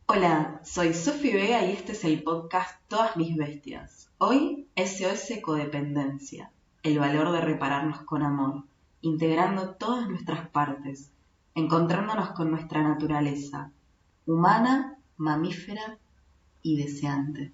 Hola, soy Sofi Vega y este es el podcast Todas mis bestias. Hoy SOS Codependencia, el valor de repararnos con amor, integrando todas nuestras partes, encontrándonos con nuestra naturaleza, humana, mamífera y deseante.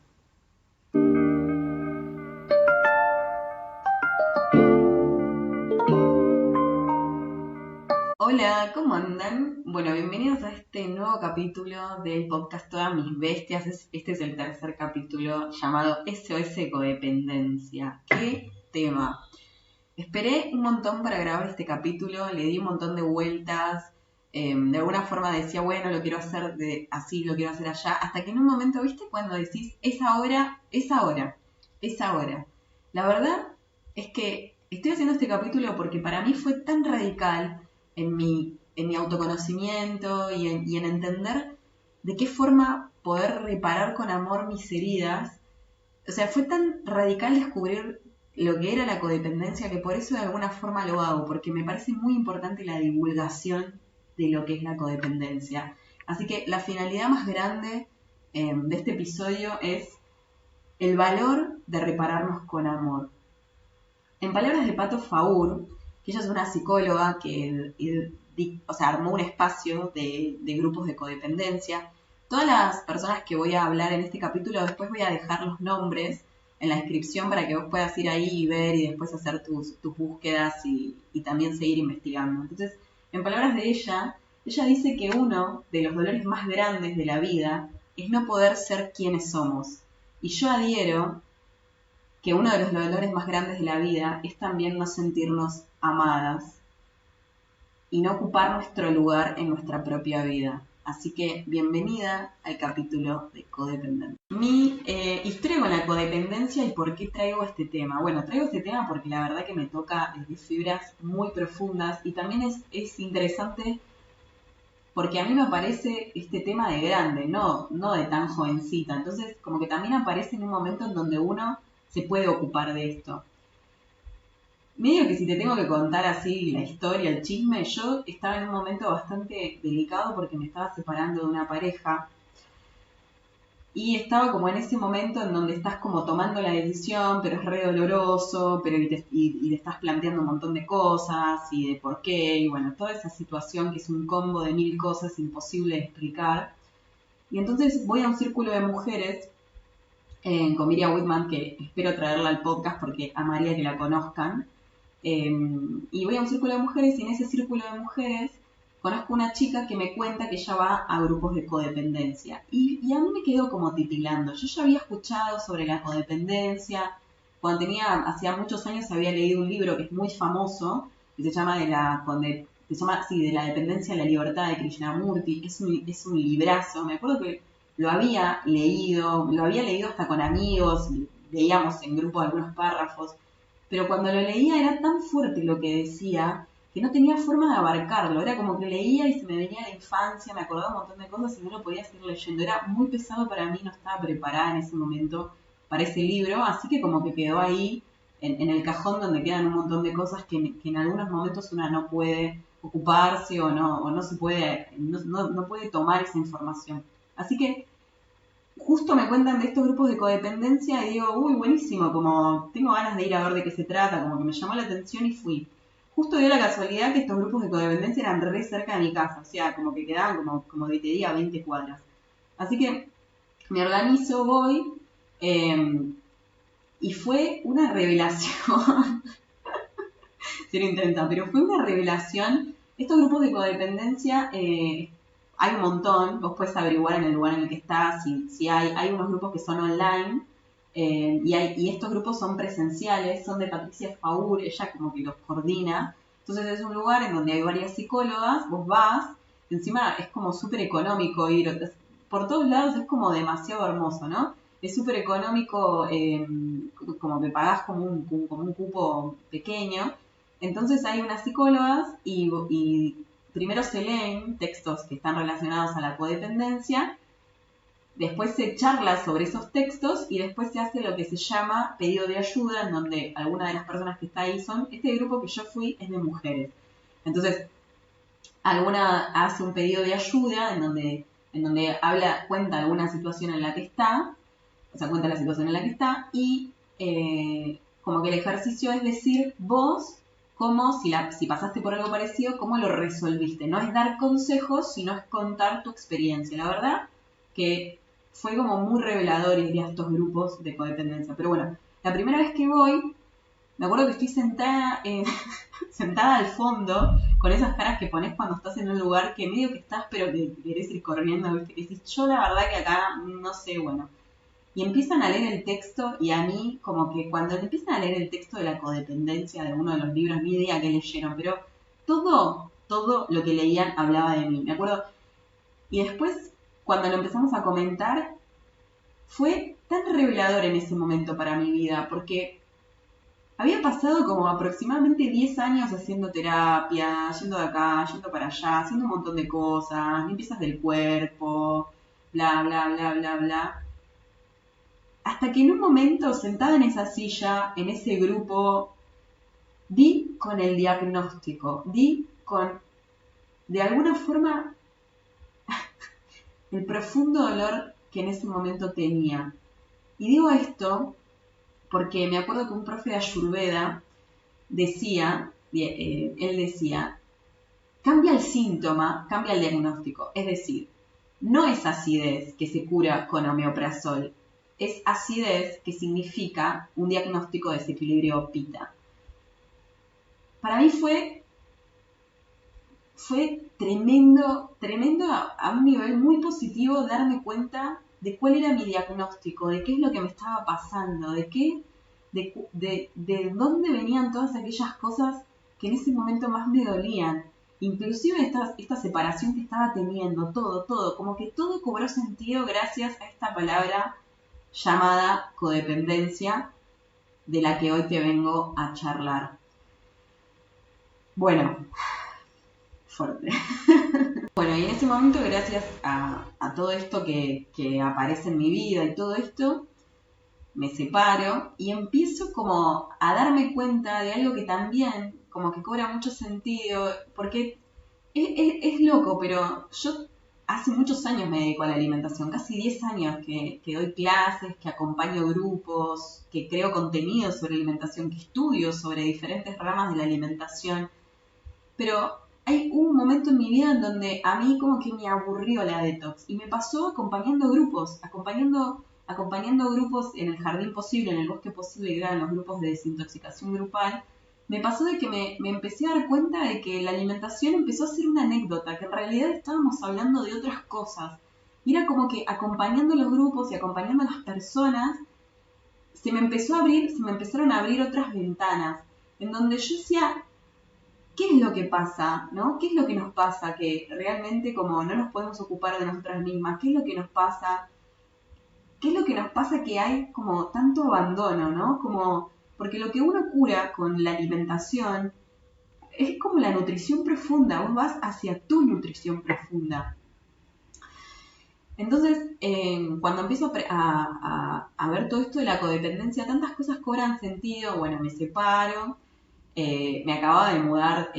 Hola, ¿cómo andan? Bueno, bienvenidos a este nuevo capítulo del podcast Todas mis bestias. Este es el tercer capítulo llamado SOS Codependencia. ¿Qué tema? Esperé un montón para grabar este capítulo, le di un montón de vueltas, de alguna forma decía, bueno, lo quiero hacer así, lo quiero hacer allá, hasta que en un momento, ¿viste? Cuando decís, es ahora, es ahora, es ahora. La verdad es que estoy haciendo este capítulo porque para mí fue tan radical en mi autoconocimiento y en entender de qué forma poder reparar con amor mis heridas. O sea, fue tan radical descubrir lo que era la codependencia que por eso de alguna forma lo hago, porque me parece muy importante la divulgación de lo que es la codependencia. Así que la finalidad más grande de este episodio es el valor de repararnos con amor. En palabras de Pato Faur, que ella es una psicóloga que armó un espacio de grupos de codependencia. Todas las personas que voy a hablar en este capítulo, después voy a dejar los nombres en la descripción para que vos puedas ir ahí y ver y después hacer tus búsquedas y también seguir investigando. Entonces, en palabras de ella dice que uno de los dolores más grandes de la vida es no poder ser quienes somos. Y yo adhiero que uno de los dolores más grandes de la vida es también no sentirnos amadas y no ocupar nuestro lugar en nuestra propia vida. Así que bienvenida al capítulo de codependencia. Mi historia con la codependencia y por qué traigo este tema. Bueno, traigo este tema porque la verdad que me toca desde fibras muy profundas y también es interesante porque a mí me aparece este tema de grande, no de tan jovencita. Entonces, como que también aparece en un momento en donde uno se puede ocupar de esto. Medio que si te tengo que contar así la historia, el chisme, yo estaba en un momento bastante delicado porque me estaba separando de una pareja y estaba como en ese momento en donde estás como tomando la decisión, pero es re doloroso, pero y te estás planteando un montón de cosas y de por qué, y bueno, toda esa situación que es un combo de mil cosas imposible de explicar. Y entonces voy a un círculo de mujeres con Miriam Whitman, que espero traerla al podcast porque amaría que la conozcan. Y voy a un círculo de mujeres y en ese círculo de mujeres conozco una chica que me cuenta que ella va a grupos de codependencia. Y a mí me quedó como titilando. Yo ya había escuchado sobre la codependencia. Cuando hacía muchos años había leído un libro que es muy famoso, que se llama de la dependencia a la libertad de Krishnamurti. Es un librazo. Me acuerdo que lo había leído hasta con amigos, leíamos en grupo algunos párrafos, pero cuando lo leía era tan fuerte lo que decía que no tenía forma de abarcarlo. Era como que leía y se me venía la infancia, me acordaba un montón de cosas y no lo podía seguir leyendo. Era muy pesado para mí, no estaba preparada en ese momento para ese libro, así que como que quedó ahí en el cajón donde quedan un montón de cosas que en algunos momentos una no puede ocuparse o no se puede, no puede tomar esa información. Así que justo me cuentan de estos grupos de codependencia y digo, uy, buenísimo, como tengo ganas de ir a ver de qué se trata, como que me llamó la atención y fui. Justo dio la casualidad que estos grupos de codependencia eran re cerca de mi casa, o sea, como que quedaban como de te diga 20 cuadras. Así que me organizo, voy, y fue una revelación, se lo intenta, pero fue una revelación. Estos grupos de codependencia hay un montón, vos puedes averiguar en el lugar en el que estás, si hay unos grupos que son online, y estos grupos son presenciales, son de Patricia Faur, ella como que los coordina. Entonces es un lugar en donde hay varias psicólogas, vos vas, encima es como súper económico ir, por todos lados es como demasiado hermoso, ¿no? Es súper económico, como que pagás como un cupo pequeño. Entonces hay unas psicólogas y primero se leen textos que están relacionados a la codependencia, después se charla sobre esos textos y después se hace lo que se llama pedido de ayuda, en donde alguna de las personas que está ahí este grupo que yo fui es de mujeres. Entonces, alguna hace un pedido de ayuda en donde en donde cuenta alguna situación en la que está, o sea, cuenta la situación en la que está, y como que el ejercicio es decir, vos, si pasaste por algo parecido, cómo lo resolviste. No es dar consejos, sino es contar tu experiencia. La verdad que fue como muy revelador ir a estos grupos de codependencia. Pero bueno, la primera vez que voy, me acuerdo que estoy sentada, sentada al fondo, con esas caras que pones cuando estás en un lugar que medio que estás, pero que querés ir corriendo, ¿viste? Que decís, yo la verdad que acá, no sé, bueno. Y empiezan a leer el texto, y a mí, como que cuando empiezan a leer el texto de la codependencia de uno de los libros, ni idea que leyeron, pero todo lo que leían hablaba de mí. Me acuerdo. Y después, cuando lo empezamos a comentar, fue tan revelador en ese momento para mi vida, porque había pasado como aproximadamente 10 años haciendo terapia, yendo de acá, yendo para allá, haciendo un montón de cosas, limpiezas del cuerpo, bla, bla, bla, bla, bla. Hasta que en un momento, sentada en esa silla, en ese grupo, di con el diagnóstico, di con, de alguna forma, el profundo dolor que en ese momento tenía. Y digo esto porque me acuerdo que un profe de Ayurveda decía, él decía, cambia el síntoma, cambia el diagnóstico. Es decir, no es acidez que se cura con omeprazol, es acidez que significa un diagnóstico de desequilibrio pita. Para mí fue tremendo a un nivel muy positivo darme cuenta de cuál era mi diagnóstico, de qué es lo que me estaba pasando, de dónde venían todas aquellas cosas que en ese momento más me dolían. Inclusive esta separación que estaba teniendo, todo, como que todo cobró sentido gracias a esta palabra llamada codependencia, de la que hoy te vengo a charlar. Bueno, fuerte. Bueno, y en ese momento, gracias a todo esto que aparece en mi vida y todo esto, me separo y empiezo como a darme cuenta de algo que también como que cobra mucho sentido, porque es loco, pero yo hace muchos años me dedico a la alimentación, casi 10 años que doy clases, que acompaño grupos, que creo contenido sobre alimentación, que estudio sobre diferentes ramas de la alimentación, pero hay un momento en mi vida en donde a mí como que me aburrió la detox y me pasó acompañando grupos en el jardín posible, en el bosque posible, que eran los grupos de desintoxicación grupal. Me pasó de que me empecé a dar cuenta de que la alimentación empezó a ser una anécdota, que en realidad estábamos hablando de otras cosas. Y era como que acompañando los grupos y acompañando a las personas, se me empezaron a abrir otras ventanas, en donde yo decía, ¿qué es lo que pasa? ¿No? ¿Qué es lo que nos pasa? Que realmente como no nos podemos ocupar de nosotras mismas. ¿Qué es lo que nos pasa? ¿Qué es lo que nos pasa que hay como tanto abandono, ¿no? Como, porque lo que uno cura con la alimentación es como la nutrición profunda, vos vas hacia tu nutrición profunda. Entonces, cuando empiezo a ver todo esto de la codependencia, tantas cosas cobran sentido. Bueno, me separo, me acababa de mudar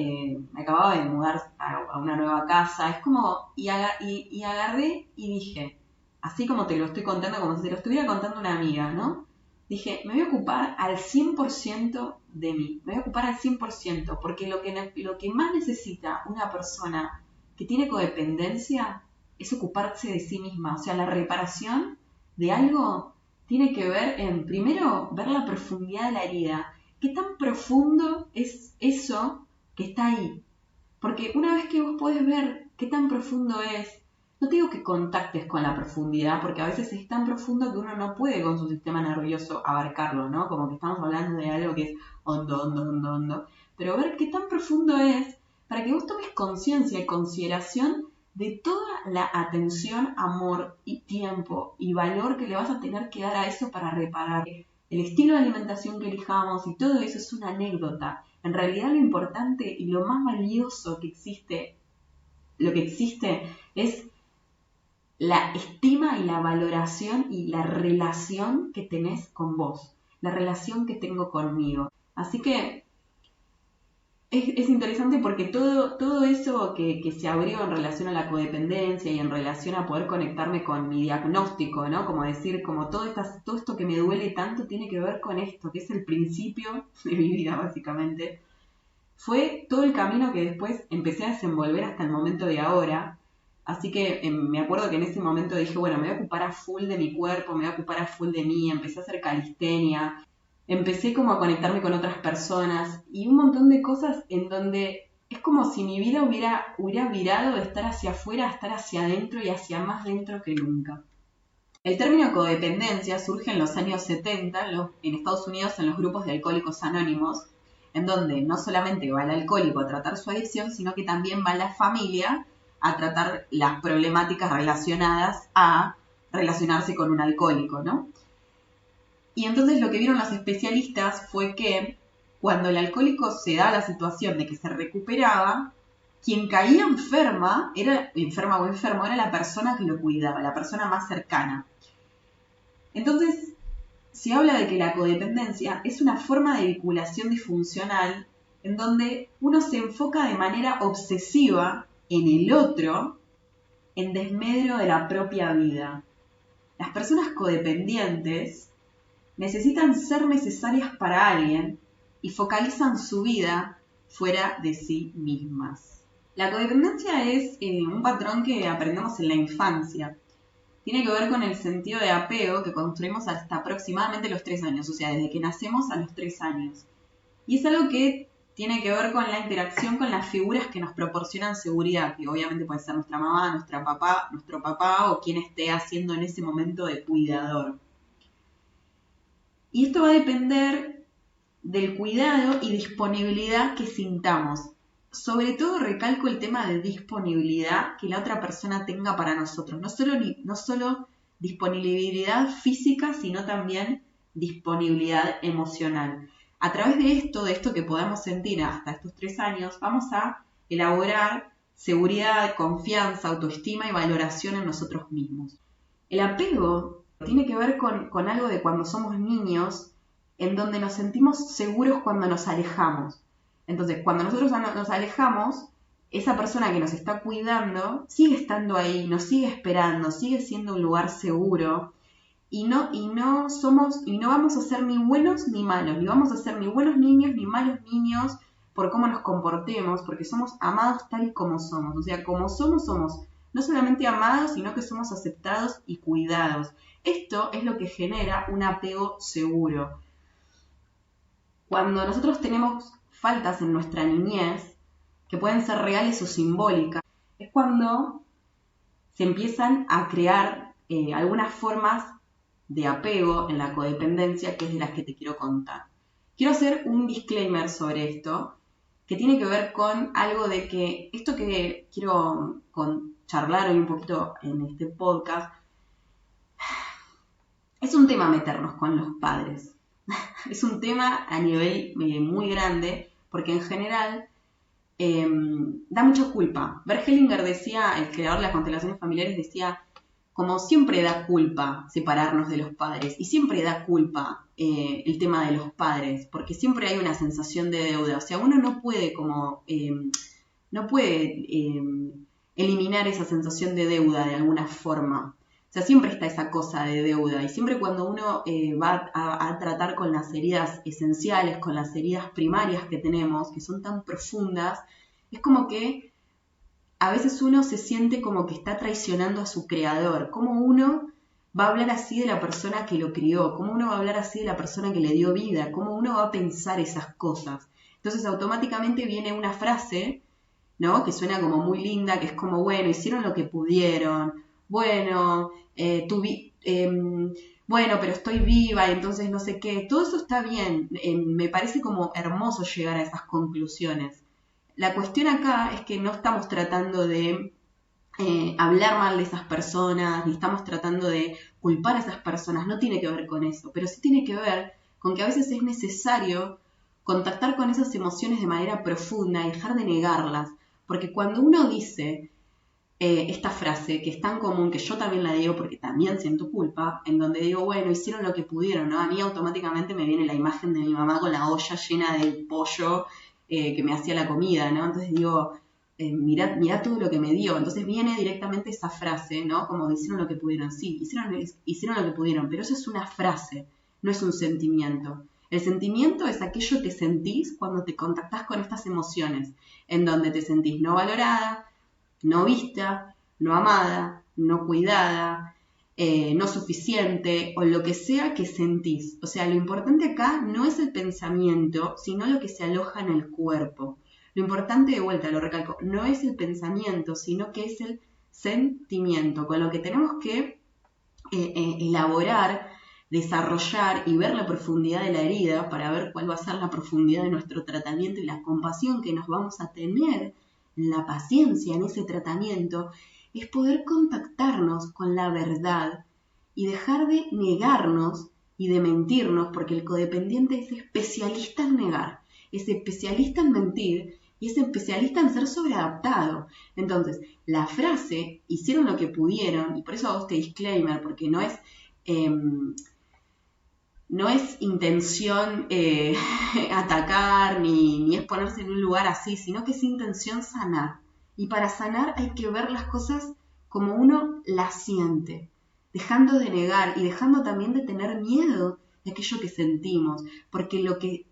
a una nueva casa. Es como, y agarré y dije, así como te lo estoy contando, como si te lo estuviera contando una amiga, ¿no? Dije, me voy a ocupar al 100% de mí, me voy a ocupar al 100%, porque lo que más necesita una persona que tiene codependencia es ocuparse de sí misma. O sea, la reparación de algo tiene que ver en, primero, ver la profundidad de la herida. ¿Qué tan profundo es eso que está ahí? Porque una vez que vos podés ver qué tan profundo es, no te digo que contactes con la profundidad, porque a veces es tan profundo que uno no puede con su sistema nervioso abarcarlo, ¿no? Como que estamos hablando de algo que es hondo. Pero ver qué tan profundo es para que vos tomes conciencia y consideración de toda la atención, amor y tiempo y valor que le vas a tener que dar a eso para reparar. El estilo de alimentación que elijamos y todo eso es una anécdota. En realidad lo importante y lo más valioso que existe, es la estima y la valoración y la relación que tenés con vos, la relación que tengo conmigo. Así que es interesante porque todo eso que se abrió en relación a la codependencia y en relación a poder conectarme con mi diagnóstico, ¿no? Como decir, como todo esto que me duele tanto tiene que ver con esto, que es el principio de mi vida, básicamente. Fue todo el camino que después empecé a desenvolver hasta el momento de ahora. Así que me acuerdo que en ese momento dije, bueno, me voy a ocupar a full de mi cuerpo, me voy a ocupar a full de mí, empecé a hacer calistenia, empecé como a conectarme con otras personas y un montón de cosas en donde es como si mi vida hubiera virado de estar hacia afuera a estar hacia adentro y hacia más dentro que nunca. El término codependencia surge en los años 70 en Estados Unidos en los grupos de alcohólicos anónimos, en donde no solamente va el alcohólico a tratar su adicción, sino que también va la familia a tratar las problemáticas relacionadas a relacionarse con un alcohólico, ¿no? Y entonces lo que vieron los especialistas fue que cuando el alcohólico se da la situación de que se recuperaba, quien caía enferma o enfermo, era la persona que lo cuidaba, la persona más cercana. Entonces, se habla de que la codependencia es una forma de vinculación disfuncional en donde uno se enfoca de manera obsesiva en el otro en desmedro de la propia vida. Las personas codependientes necesitan ser necesarias para alguien y focalizan su vida fuera de sí mismas. La codependencia es un patrón que aprendemos en la infancia. Tiene que ver con el sentido de apego que construimos hasta aproximadamente los 3 años, o sea, desde que nacemos a los 3 años. Y es algo que tiene que ver con la interacción con las figuras que nos proporcionan seguridad, que obviamente puede ser nuestra mamá, nuestro papá o quien esté haciendo en ese momento de cuidador. Y esto va a depender del cuidado y disponibilidad que sintamos. Sobre todo recalco el tema de disponibilidad que la otra persona tenga para nosotros. No solo disponibilidad física, sino también disponibilidad emocional. A través de esto que podamos sentir hasta estos 3 años, vamos a elaborar seguridad, confianza, autoestima y valoración en nosotros mismos. El apego tiene que ver con algo de cuando somos niños, en donde nos sentimos seguros cuando nos alejamos. Entonces, cuando nosotros nos alejamos, esa persona que nos está cuidando sigue estando ahí, nos sigue esperando, sigue siendo un lugar seguro y no vamos a ser ni buenos ni malos, ni vamos a ser ni buenos niños ni malos niños por cómo nos comportemos, porque somos amados tal y como somos. O sea, como somos no solamente amados, sino que somos aceptados y cuidados. Esto es lo que genera un apego seguro. Cuando nosotros tenemos faltas en nuestra niñez, que pueden ser reales o simbólicas, es cuando se empiezan a crear algunas formas de apego en la codependencia, que es de las que te quiero contar. Quiero hacer un disclaimer sobre esto, que tiene que ver con algo de que esto que quiero charlar hoy un poquito en este podcast, es un tema meternos con los padres. Es un tema a nivel muy grande, porque en general da mucha culpa. Bert Hellinger decía, el creador de las constelaciones familiares, decía, como siempre da culpa separarnos de los padres, y siempre da culpa el tema de los padres, porque siempre hay una sensación de deuda. O sea, uno no puede eliminar esa sensación de deuda de alguna forma. O sea, siempre está esa cosa de deuda y siempre cuando uno va a tratar con las heridas esenciales, con las heridas primarias que tenemos, que son tan profundas, es como que a veces uno se siente como que está traicionando a su creador. ¿Cómo uno va a hablar así de la persona que lo crió? ¿Cómo uno va a hablar así de la persona que le dio vida? ¿Cómo uno va a pensar esas cosas? Entonces automáticamente viene una frase, ¿no? Que suena como muy linda, que es como, bueno, hicieron lo que pudieron. Bueno, bueno, pero estoy viva, entonces no sé qué. Todo eso está bien. Me parece como hermoso llegar a esas conclusiones. La cuestión acá es que no estamos tratando de hablar mal de esas personas, ni estamos tratando de culpar a esas personas. No tiene que ver con eso, pero sí tiene que ver con que a veces es necesario contactar con esas emociones de manera profunda y dejar de negarlas. Porque cuando uno dice esta frase, que es tan común, que yo también la digo porque también siento culpa, en donde digo, bueno, hicieron lo que pudieron, ¿no? A mí automáticamente me viene la imagen de mi mamá con la olla llena de pollo, que me hacía la comida, ¿no? Entonces digo, mirá todo lo que me dio. Entonces viene directamente esa frase, ¿no? Como hicieron lo que pudieron. Sí, hicieron lo que pudieron, pero eso es una frase, no es un sentimiento. El sentimiento es aquello que sentís cuando te contactás con estas emociones, en donde te sentís no valorada, no vista, no amada, no cuidada, no suficiente, o lo que sea que sentís. O sea, lo importante acá no es el pensamiento, sino lo que se aloja en el cuerpo. Lo importante, de vuelta, lo recalco, no es el pensamiento, sino que es el sentimiento, con lo que tenemos que elaborar, desarrollar y ver la profundidad de la herida para ver cuál va a ser la profundidad de nuestro tratamiento y la compasión que nos vamos a tener, la paciencia en ese tratamiento, es poder contactarnos con la verdad y dejar de negarnos y de mentirnos, porque el codependiente es especialista en negar, es especialista en mentir y es especialista en ser sobreadaptado. Entonces, la frase, hicieron lo que pudieron, y por eso hago este disclaimer, porque no es intención atacar ni es ponerse en un lugar así, sino que es intención sanar. Y para sanar hay que ver las cosas como uno las siente, dejando de negar y dejando también de tener miedo de aquello que sentimos, porque lo que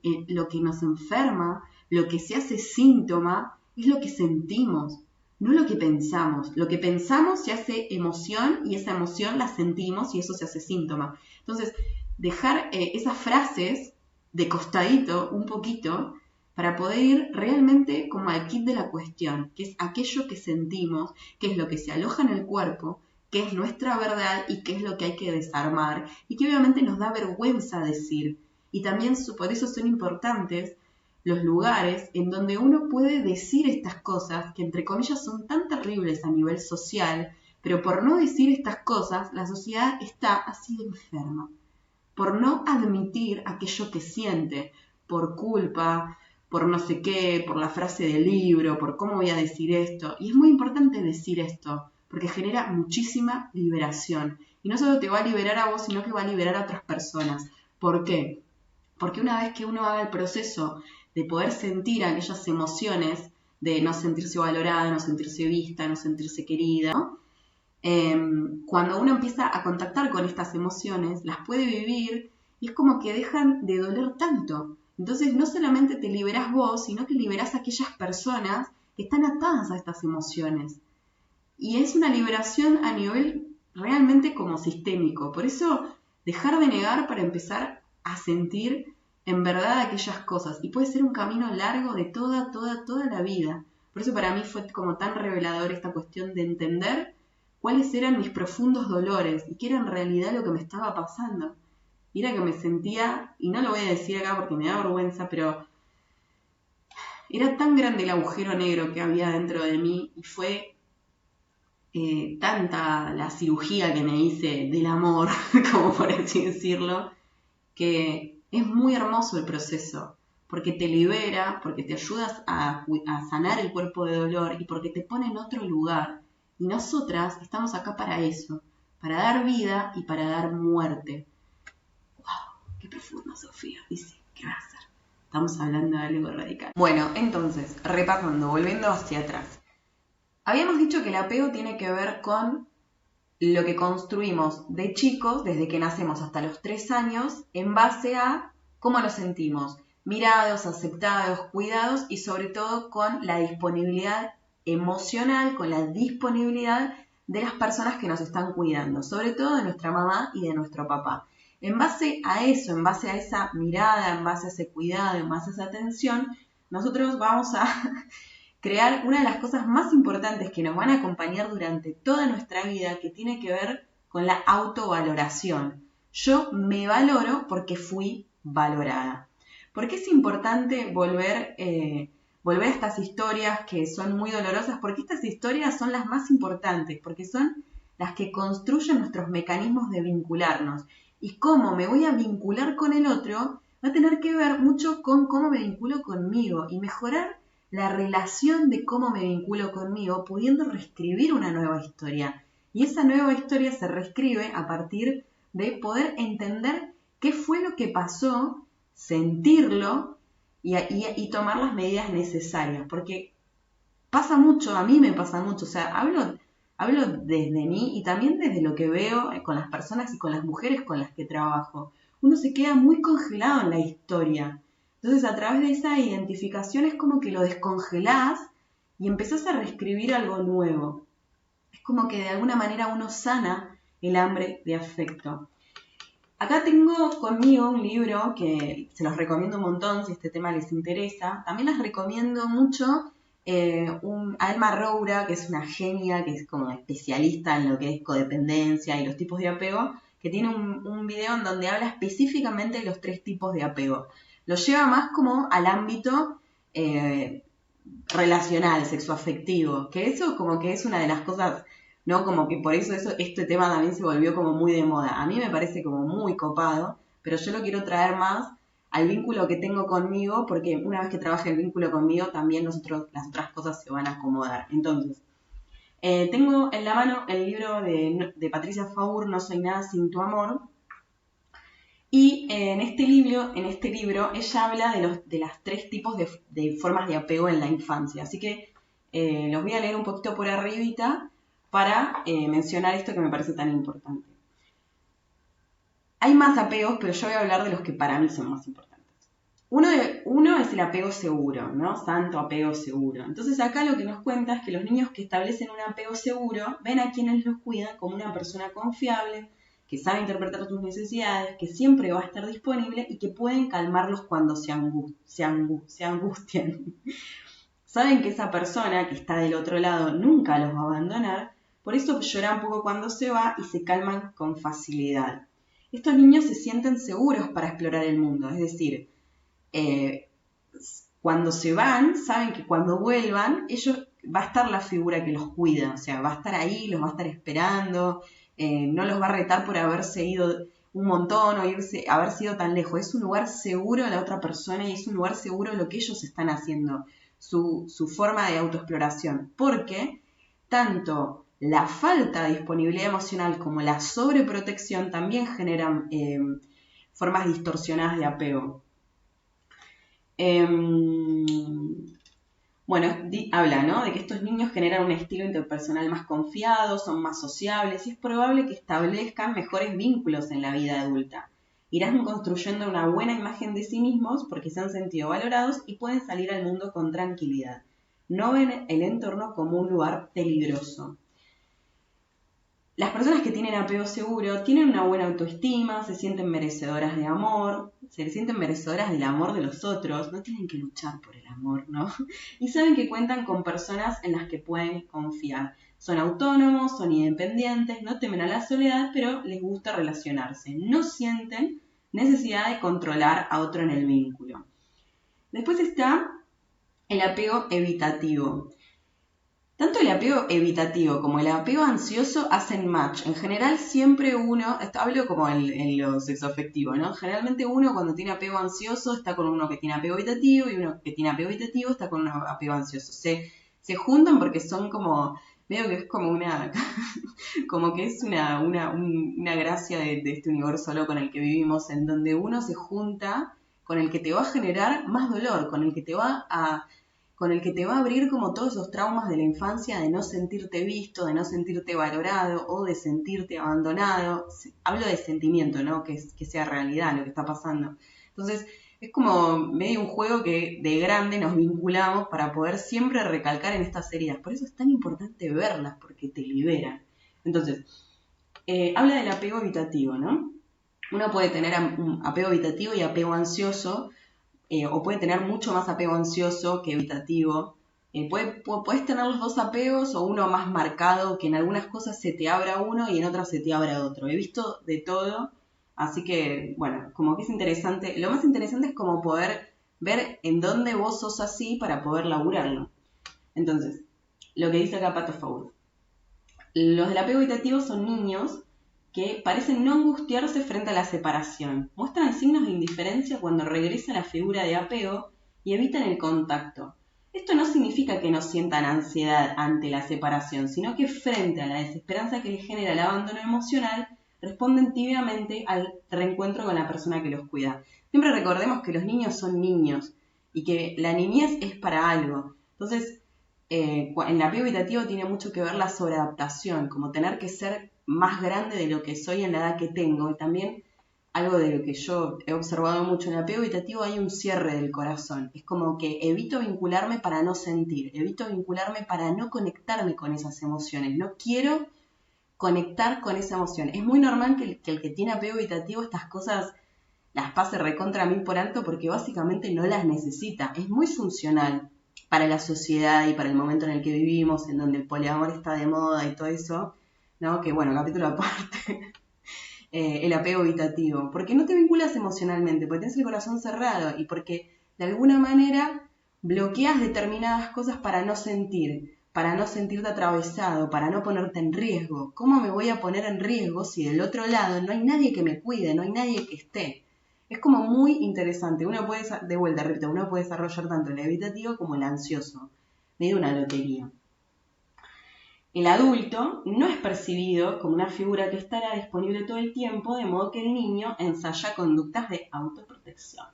nos enferma, lo que se hace síntoma, es lo que sentimos, no lo que pensamos. Lo que pensamos se hace emoción y esa emoción la sentimos y eso se hace síntoma. Entonces, dejar esas frases de costadito un poquito para poder ir realmente como al kit de la cuestión, que es aquello que sentimos, que es lo que se aloja en el cuerpo, que es nuestra verdad y que es lo que hay que desarmar y que obviamente nos da vergüenza decir. Y también por eso son importantes los lugares en donde uno puede decir estas cosas que entre comillas son tan terribles a nivel social, pero por no decir estas cosas la sociedad está así de enferma, por no admitir aquello que siente, por culpa, por no sé qué, por la frase del libro, por cómo voy a decir esto. Y es muy importante decir esto, porque genera muchísima liberación. Y no solo te va a liberar a vos, sino que va a liberar a otras personas. ¿Por qué? Porque una vez que uno haga el proceso de poder sentir aquellas emociones, de no sentirse valorada, no sentirse vista, no sentirse querida, ¿no? Cuando uno empieza a contactar con estas emociones, las puede vivir y es como que dejan de doler tanto. Entonces no solamente te liberás vos, sino que liberás a aquellas personas que están atadas a estas emociones. Y es una liberación a nivel realmente como sistémico. Por eso dejar de negar para empezar a sentir en verdad aquellas cosas. Y puede ser un camino largo de toda la vida. Por eso para mí fue como tan revelador esta cuestión de entender cuáles eran mis profundos dolores y qué era en realidad lo que me estaba pasando. Y era que me sentía, y no lo voy a decir acá porque me da vergüenza, pero era tan grande el agujero negro que había dentro de mí y fue tanta la cirugía que me hice del amor, como por así decirlo, que es muy hermoso el proceso, porque te libera, porque te ayudas a sanar el cuerpo de dolor y porque te pone en otro lugar. Y nosotras estamos acá para eso, para dar vida y para dar muerte. ¡Wow! ¡Qué profundo, Sofía! Y sí, ¿qué va a hacer? Estamos hablando de algo radical. Bueno, entonces, repasando, volviendo hacia atrás. Habíamos dicho que el apego tiene que ver con lo que construimos de chicos, desde que nacemos hasta los 3 años, en base a cómo nos sentimos, mirados, aceptados, cuidados y sobre todo con la disponibilidad emocional, con la disponibilidad de las personas que nos están cuidando, sobre todo de nuestra mamá y de nuestro papá. En base a eso, en base a esa mirada, en base a ese cuidado, en base a esa atención, nosotros vamos a crear una de las cosas más importantes que nos van a acompañar durante toda nuestra vida, que tiene que ver con la autovaloración. Yo me valoro porque fui valorada. ¿Por qué es importante volver a estas historias que son muy dolorosas? Porque estas historias son las más importantes, porque son las que construyen nuestros mecanismos de vincularnos. Y cómo me voy a vincular con el otro va a tener que ver mucho con cómo me vinculo conmigo y mejorar la relación de cómo me vinculo conmigo, pudiendo reescribir una nueva historia. Y esa nueva historia se reescribe a partir de poder entender qué fue lo que pasó, sentirlo y tomar las medidas necesarias, porque pasa mucho, a mí me pasa mucho, o sea, hablo desde mí y también desde lo que veo con las personas y con las mujeres con las que trabajo. Uno se queda muy congelado en la historia. Entonces, a través de esa identificación es como que lo descongelás y empezás a reescribir algo nuevo. Es como que de alguna manera uno sana el hambre de afecto. Acá tengo conmigo un libro que se los recomiendo un montón si este tema les interesa. También les recomiendo mucho a Elma Roura, que es una genia, que es como especialista en lo que es codependencia y los tipos de apego, que tiene un video en donde habla específicamente de los 3 tipos de apego. Lo lleva más como al ámbito relacional, sexoafectivo, que eso como que es una de las cosas, ¿no? Como que por eso este tema también se volvió como muy de moda. A mí me parece como muy copado, pero yo lo quiero traer más al vínculo que tengo conmigo, porque una vez que trabaje el vínculo conmigo, también las otras cosas se van a acomodar. Entonces, tengo en la mano el libro de Patricia Faur, No soy nada sin tu amor, y en este libro ella habla de las 3 tipos de formas de apego en la infancia. Así que los voy a leer un poquito por arribita para mencionar esto que me parece tan importante. Hay más apegos, pero yo voy a hablar de los que para mí son más importantes. Uno es el apego seguro, ¿no? Santo apego seguro. Entonces acá lo que nos cuenta es que los niños que establecen un apego seguro ven a quienes los cuidan como una persona confiable, que sabe interpretar tus necesidades, que siempre va a estar disponible y que pueden calmarlos cuando se angustian. Saben que esa persona que está del otro lado nunca los va a abandonar, por eso lloran poco cuando se va y se calman con facilidad. Estos niños se sienten seguros para explorar el mundo, es decir, cuando se van, saben que cuando vuelvan, va a estar la figura que los cuida, o sea, va a estar ahí, los va a estar esperando, no los va a retar por haberse ido un montón o haber sido tan lejos. Es un lugar seguro de la otra persona y es un lugar seguro de lo que ellos están haciendo, su forma de autoexploración, porque tanto la falta de disponibilidad emocional como la sobreprotección también generan formas distorsionadas de apego. Bueno, habla, ¿no? De que estos niños generan un estilo interpersonal más confiado, son más sociables y es probable que establezcan mejores vínculos en la vida adulta. Irán construyendo una buena imagen de sí mismos porque se han sentido valorados y pueden salir al mundo con tranquilidad. No ven el entorno como un lugar peligroso. Las personas que tienen apego seguro tienen una buena autoestima, se sienten merecedoras de amor, se sienten merecedoras del amor de los otros, no tienen que luchar por el amor, ¿no? Y saben que cuentan con personas en las que pueden confiar. Son autónomos, son independientes, no temen a la soledad, pero les gusta relacionarse. No sienten necesidad de controlar a otro en el vínculo. Después está el apego evitativo. Tanto el apego evitativo como el apego ansioso hacen match. En general siempre uno, hablo como en lo sexoafectivo, ¿no? Generalmente uno cuando tiene apego ansioso está con uno que tiene apego evitativo y uno que tiene apego evitativo está con un apego ansioso. Se juntan porque son como, medio que es como una, como que es una gracia de este universo loco en el que vivimos, en donde uno se junta con el que te va a generar más dolor, con el que te va a abrir como todos esos traumas de la infancia de no sentirte visto, de no sentirte valorado o de sentirte abandonado. Hablo de sentimiento, ¿no? Que sea realidad lo que está pasando. Entonces, es como medio un juego que de grande nos vinculamos para poder siempre recalcar en estas heridas. Por eso es tan importante verlas, porque te liberan. Entonces, habla del apego evitativo, ¿no? Uno puede tener un apego evitativo y apego ansioso, o puede tener mucho más apego ansioso que evitativo. Puedes tener los 2 apegos o uno más marcado, que en algunas cosas se te abra uno y en otras se te abra otro. He visto de todo, así que, bueno, como que es interesante. Lo más interesante es como poder ver en dónde vos sos así para poder laburarlo. Entonces, lo que dice acá Pato Faur. Los del apego evitativo son niños que parecen no angustiarse frente a la separación. Muestran signos de indiferencia cuando regresa la figura de apego y evitan el contacto. Esto no significa que no sientan ansiedad ante la separación, sino que frente a la desesperanza que les genera el abandono emocional, responden tibiamente al reencuentro con la persona que los cuida. Siempre recordemos que los niños son niños y que la niñez es para algo. Entonces, en el apego evitativo tiene mucho que ver la sobreadaptación, como tener que ser más grande de lo que soy en la edad que tengo. Y también algo de lo que yo he observado mucho en el apego evitativo, hay un cierre del corazón. Es como que evito vincularme para no sentir, evito vincularme para no conectarme con esas emociones. No quiero conectar con esa emoción. Es muy normal que el que tiene apego evitativo estas cosas las pase recontra mil por alto porque básicamente no las necesita. Es muy funcional para la sociedad y para el momento en el que vivimos, en donde el poliamor está de moda y todo eso, ¿no? Que bueno, capítulo aparte, el apego evitativo. Porque no te vinculas emocionalmente, porque tienes el corazón cerrado y porque de alguna manera bloqueas determinadas cosas para no sentirte atravesado, para no ponerte en riesgo. ¿Cómo me voy a poner en riesgo si del otro lado no hay nadie que me cuide, no hay nadie que esté? Es como muy interesante. Uno puede, de vuelta, repito, uno puede desarrollar tanto el evitativo como el ansioso. Medio una lotería. El adulto no es percibido como una figura que estará disponible todo el tiempo, de modo que el niño ensaya conductas de autoprotección.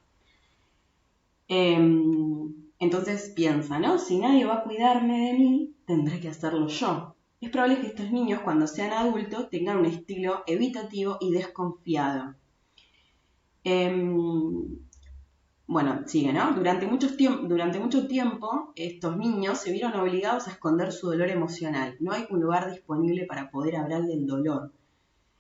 Entonces piensa, ¿no? Si nadie va a cuidarme de mí, tendré que hacerlo yo. Es probable que estos niños, cuando sean adultos, tengan un estilo evitativo y desconfiado. Bueno, sigue, ¿no? Durante mucho tiempo, estos niños se vieron obligados a esconder su dolor emocional. No hay un lugar disponible para poder hablar del dolor.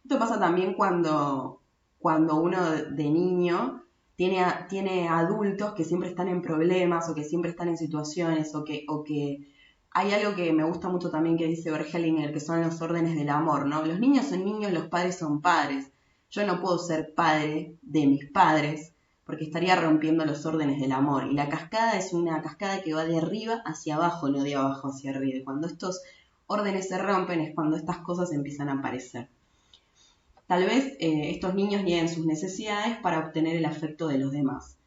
Esto pasa también cuando uno de niño tiene adultos que siempre están en problemas o que siempre están en situaciones o que hay algo que me gusta mucho también que dice Bergelinger, que son los órdenes del amor, ¿no? Los niños son niños, los padres son padres. Yo no puedo ser padre de mis padres porque estaría rompiendo los órdenes del amor. Y la cascada es una cascada que va de arriba hacia abajo, no de abajo hacia arriba. Y cuando estos órdenes se rompen es cuando estas cosas empiezan a aparecer. Tal vez estos niños nieguen sus necesidades para obtener el afecto de los demás.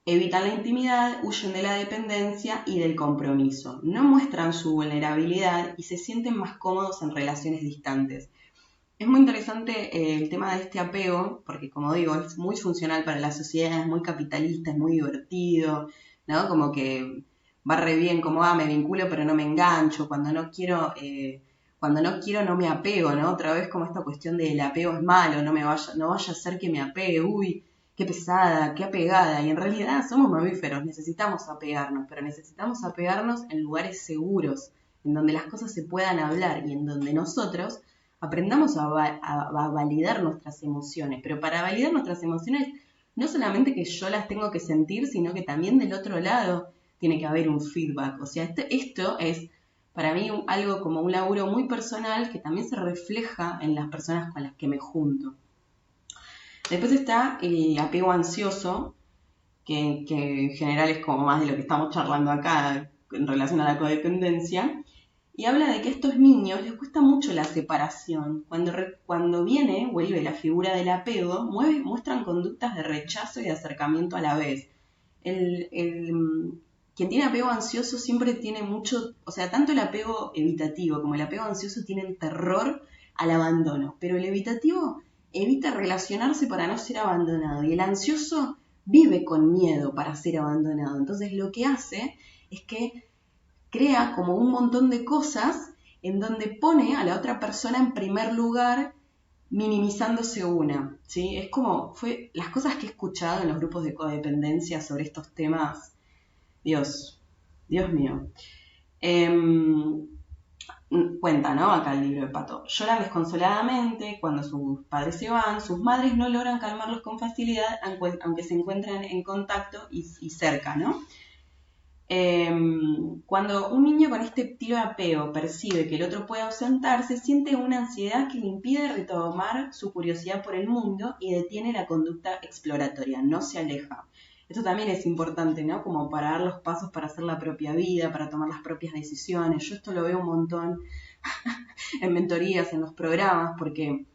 Evitan la intimidad, huyen de la dependencia y del compromiso. No muestran su vulnerabilidad y se sienten más cómodos en relaciones distantes. Es muy interesante el tema de este apego, porque como digo, es muy funcional para la sociedad, es muy capitalista, es muy divertido, ¿no? Como que va re bien, como, me vinculo pero no me engancho, cuando no quiero no me apego, ¿no? Otra vez como esta cuestión del apego es malo, no vaya a ser que me apegue, uy, qué pesada, qué apegada, y en realidad somos mamíferos, necesitamos apegarnos, pero necesitamos apegarnos en lugares seguros, en donde las cosas se puedan hablar y en donde nosotros aprendamos a validar nuestras emociones, pero para validar nuestras emociones no solamente que yo las tengo que sentir, sino que también del otro lado tiene que haber un feedback. O sea, esto es para mí algo como un laburo muy personal que también se refleja en las personas con las que me junto. Después está el apego ansioso, que en general es como más de lo que estamos charlando acá en relación a la codependencia. Y habla de que a estos niños les cuesta mucho la separación. Cuando vuelve la figura del apego, muestran conductas de rechazo y de acercamiento a la vez. Quien tiene apego ansioso siempre tiene mucho, o sea, tanto el apego evitativo como el apego ansioso tienen terror al abandono, pero el evitativo evita relacionarse para no ser abandonado y el ansioso vive con miedo para ser abandonado. Entonces lo que hace es que crea como un montón de cosas en donde pone a la otra persona en primer lugar, minimizándose una, ¿sí? Es como, las cosas que he escuchado en los grupos de codependencia sobre estos temas, Dios mío. Cuenta, ¿no? Acá el libro de Pato. Lloran desconsoladamente cuando sus padres se van, sus madres no logran calmarlos con facilidad, aunque se encuentran en contacto y cerca, ¿no? Cuando un niño con este estilo de apego percibe que el otro puede ausentarse, siente una ansiedad que le impide retomar su curiosidad por el mundo y detiene la conducta exploratoria, no se aleja. Esto también es importante, ¿no? Como para dar los pasos para hacer la propia vida, para tomar las propias decisiones. Yo esto lo veo un montón en mentorías, en los programas, porque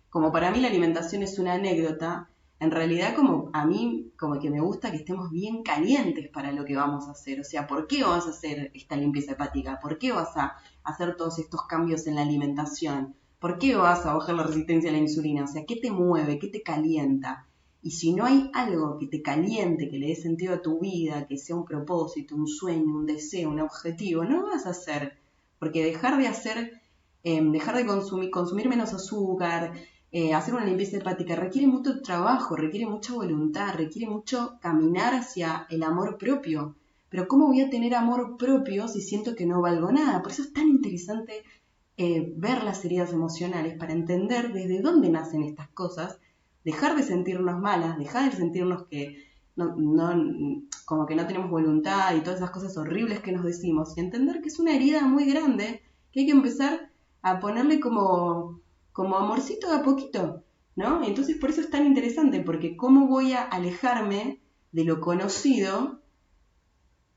como para mí la alimentación es una anécdota, en realidad como a mí como que me gusta que estemos bien calientes para lo que vamos a hacer. O sea, ¿por qué vas a hacer esta limpieza hepática? ¿Por qué vas a hacer todos estos cambios en la alimentación? ¿Por qué vas a bajar la resistencia a la insulina? O sea, ¿qué te mueve? ¿Qué te calienta? Y si no hay algo que te caliente, que le dé sentido a tu vida, que sea un propósito, un sueño, un deseo, un objetivo, no vas a hacer. Porque dejar de consumir menos azúcar, hacer una limpieza hepática requiere mucho trabajo, requiere mucha voluntad, requiere mucho caminar hacia el amor propio. Pero ¿cómo voy a tener amor propio si siento que no valgo nada? Por eso es tan interesante ver las heridas emocionales para entender desde dónde nacen estas cosas, dejar de sentirnos malas, dejar de sentirnos que como que no tenemos voluntad y todas esas cosas horribles que nos decimos, y entender que es una herida muy grande que hay que empezar a ponerle como amorcito de a poquito, ¿no? Entonces por eso es tan interesante, porque ¿cómo voy a alejarme de lo conocido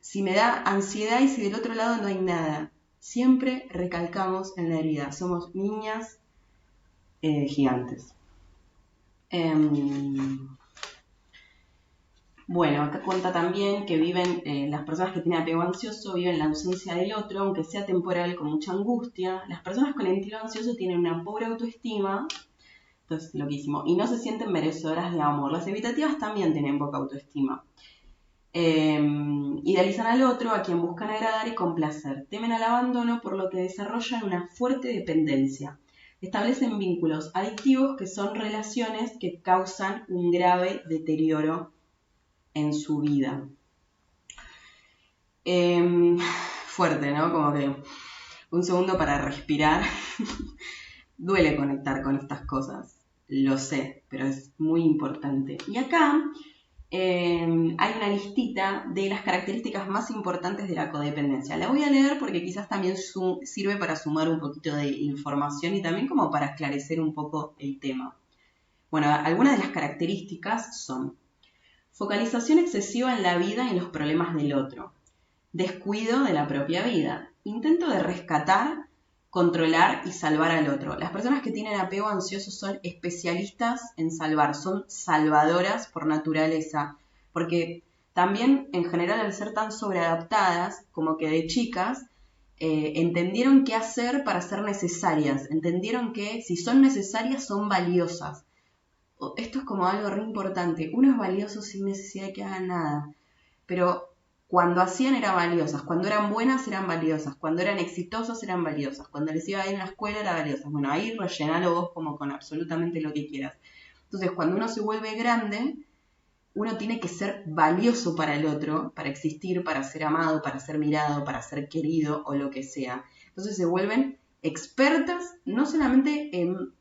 si me da ansiedad y si del otro lado no hay nada? Siempre recalcamos en la herida, somos niñas gigantes. Bueno, acá cuenta también que viven, las personas que tienen apego ansioso viven la ausencia del otro, aunque sea temporal, con mucha angustia. Las personas con el estilo ansioso tienen una pobre autoestima, entonces loquísimo, y no se sienten merecedoras de amor. Las evitativas también tienen poca autoestima. Idealizan al otro, a quien buscan agradar y complacer. Temen al abandono, por lo que desarrollan una fuerte dependencia. Establecen vínculos adictivos, que son relaciones que causan un grave deterioro en su vida. Fuerte, ¿no? Como que un segundo para respirar. Duele conectar con estas cosas, lo sé, pero es muy importante. Y acá hay una listita de las características más importantes de la codependencia. La voy a leer porque quizás también sirve para sumar un poquito de información y también como para esclarecer un poco el tema. Bueno, algunas de las características son: focalización excesiva en la vida y en los problemas del otro, descuido de la propia vida, intento de rescatar, controlar y salvar al otro. Las personas que tienen apego ansioso son especialistas en salvar, son salvadoras por naturaleza, porque también en general al ser tan sobreadaptadas, como que de chicas, entendieron qué hacer para ser necesarias, entendieron que si son necesarias son valiosas. Esto es como algo re importante, uno es valioso sin necesidad de que hagan nada, pero cuando hacían eran valiosas, cuando eran buenas eran valiosas, cuando eran exitosas eran valiosas, cuando les iba bien en la escuela eran valiosas. Bueno, ahí rellenalo vos como con absolutamente lo que quieras. Entonces, cuando uno se vuelve grande, uno tiene que ser valioso para el otro, para existir, para ser amado, para ser mirado, para ser querido o lo que sea. Entonces se vuelven expertas no solamente en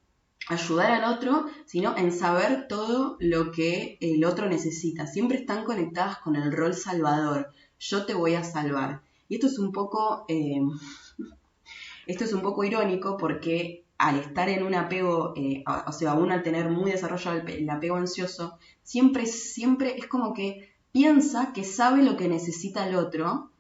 ayudar al otro, sino en saber todo lo que el otro necesita. Siempre están conectadas con el rol salvador. Yo te voy a salvar. Y esto es un poco irónico, porque al estar en un apego, o sea, uno al tener muy desarrollado el apego ansioso, siempre es como que piensa que sabe lo que necesita el otro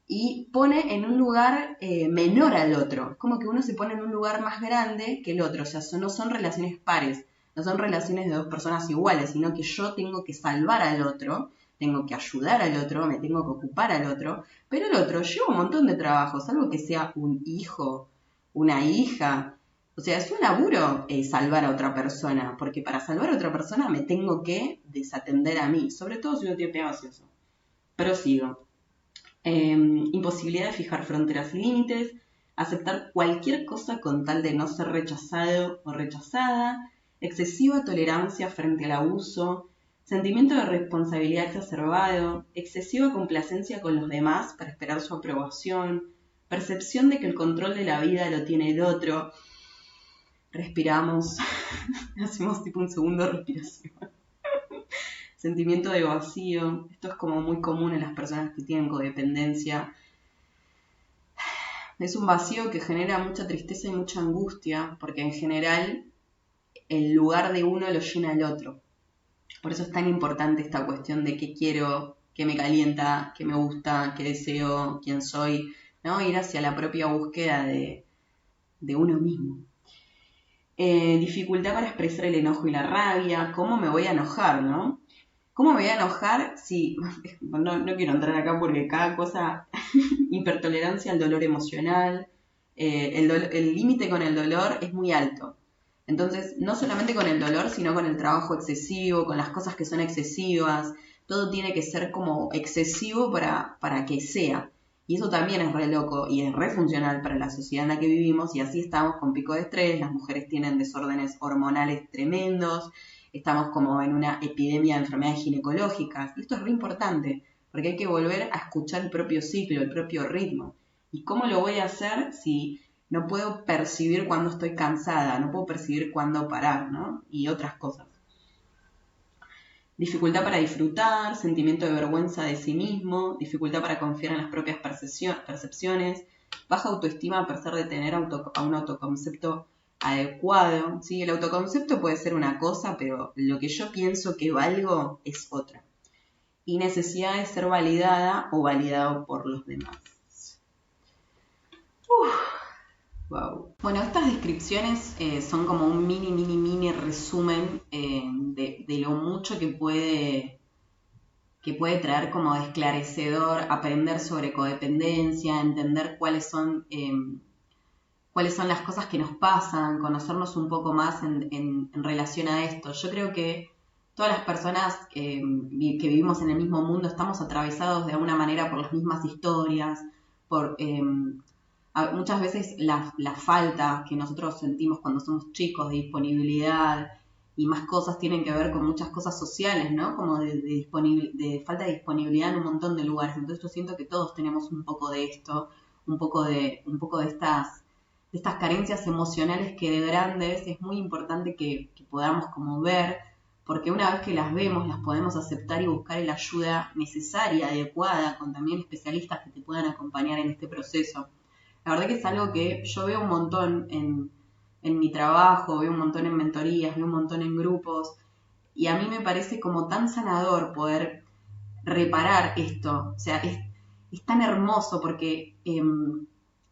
y pone en un lugar menor al otro. Es como que uno se pone en un lugar más grande que el otro. O sea, no son relaciones pares, no son relaciones de dos personas iguales, sino que yo tengo que salvar al otro, tengo que ayudar al otro, me tengo que ocupar al otro, pero el otro lleva un montón de trabajo, salvo que sea un hijo, una hija. O sea, es un laburo salvar a otra persona, porque para salvar a otra persona me tengo que desatender a mí, sobre todo si uno tiene apego ansioso. Prosigo. Imposibilidad de fijar fronteras y límites, aceptar cualquier cosa con tal de no ser rechazado o rechazada, excesiva tolerancia frente al abuso, sentimiento de responsabilidad exacerbado, excesiva complacencia con los demás para esperar su aprobación, percepción de que el control de la vida lo tiene el otro. Respiramos, hacemos tipo un segundo de respiración. Sentimiento de vacío, esto es como muy común en las personas que tienen codependencia. Es un vacío que genera mucha tristeza y mucha angustia, porque en general el lugar de uno lo llena el otro. Por eso es tan importante esta cuestión de qué quiero, qué me calienta, qué me gusta, qué deseo, quién soy, ¿no? Ir hacia la propia búsqueda de uno mismo. Dificultad para expresar el enojo y la rabia, ¿cómo me voy a enojar, no? ¿Cómo me voy a enojar si... No quiero entrar acá porque cada cosa... Hipertolerancia al dolor emocional. El límite con el dolor es muy alto. Entonces, no solamente con el dolor, sino con el trabajo excesivo, con las cosas que son excesivas, todo tiene que ser como excesivo para que sea. Y eso también es re loco y es re funcional para la sociedad en la que vivimos y así estamos con pico de estrés, las mujeres tienen desórdenes hormonales tremendos, estamos como en una epidemia de enfermedades ginecológicas. Y esto es re importante porque hay que volver a escuchar el propio ciclo, el propio ritmo. ¿Y cómo lo voy a hacer si no puedo percibir cuando estoy cansada, no puedo percibir cuándo parar, ¿no? Y otras cosas. Dificultad para disfrutar, sentimiento de vergüenza de sí mismo, dificultad para confiar en las propias percepciones, baja autoestima a pesar de tener un autoconcepto adecuado. ¿Sí? El autoconcepto puede ser una cosa, pero lo que yo pienso que valgo es otra. Y necesidad de ser validada o validado por los demás. Wow. Bueno, estas descripciones son como un mini resumen de lo mucho que puede traer como de esclarecedor aprender sobre codependencia, entender cuáles son las cosas que nos pasan, conocernos un poco más en relación a esto. Yo creo que todas las personas que vivimos en el mismo mundo estamos atravesados de alguna manera por las mismas historias, por muchas veces la falta que nosotros sentimos cuando somos chicos de disponibilidad y más cosas tienen que ver con muchas cosas sociales, ¿no? Como de falta de disponibilidad en un montón de lugares. Entonces yo siento que todos tenemos un poco de esto, un poco de estas carencias emocionales que de grandes es muy importante que podamos como ver, porque una vez que las vemos, las podemos aceptar y buscar la ayuda necesaria, adecuada, con también especialistas que te puedan acompañar en este proceso. La verdad que es algo que yo veo un montón en mi trabajo, veo un montón en mentorías, veo un montón en grupos, y a mí me parece como tan sanador poder reparar esto. O sea, es tan hermoso porque